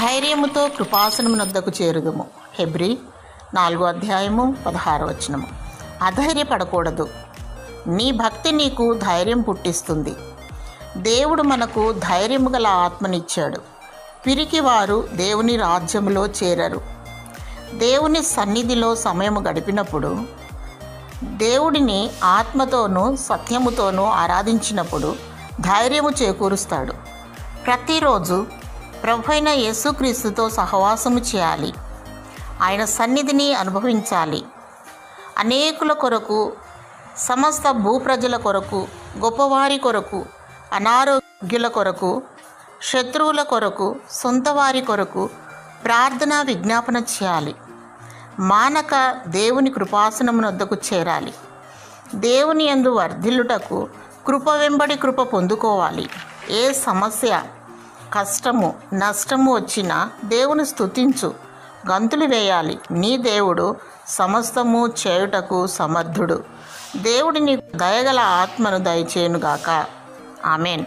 ధైర్యముతో కృపాసనమునొద్దకు చేరుదుము. హెబ్రీ 4:16. అధైర్యపడకూడదు. నీ భక్తి నీకు ధైర్యం పుట్టిస్తుంది. దేవుడు మనకు ధైర్యము గల ఆత్మనిచ్చాడు. పిరికివారు దేవుని రాజ్యములో చేరరు. దేవుని సన్నిధిలో సమయము గడిపినప్పుడు, దేవుడిని ఆత్మతోనూ సత్యముతోనూ ఆరాధించినప్పుడు ధైర్యము చేకూరుస్తాడు. ప్రతిరోజు ప్రభువైన యేసుక్రీస్తుతో సహవాసము చేయాలి. ఆయన సన్నిధిని అనుభవించాలి. అనేకుల కొరకు, సమస్త భూప్రజల కొరకు, గొప్పవారి కొరకు, అనారోగ్యుల కొరకు, శత్రువుల కొరకు, సొంతవారి కొరకు ప్రార్థన విజ్ఞాపన చేయాలి. మానక దేవుని కృపాసనమునొద్దకు చేరాలి. దేవుని యందు వర్ధిల్లుటకు కృప వెంబడి కృప పొందుకోవాలి. ఏ సమస్య, కష్టము, నష్టము వచ్చినా దేవుని స్తుతించు, గంతులు వేయాలి. నీ దేవుడు సమస్తము చేయుటకు సమర్థుడు. దేవుడిని దయగల ఆత్మను దయచేయునుగాక. ఆమెన్.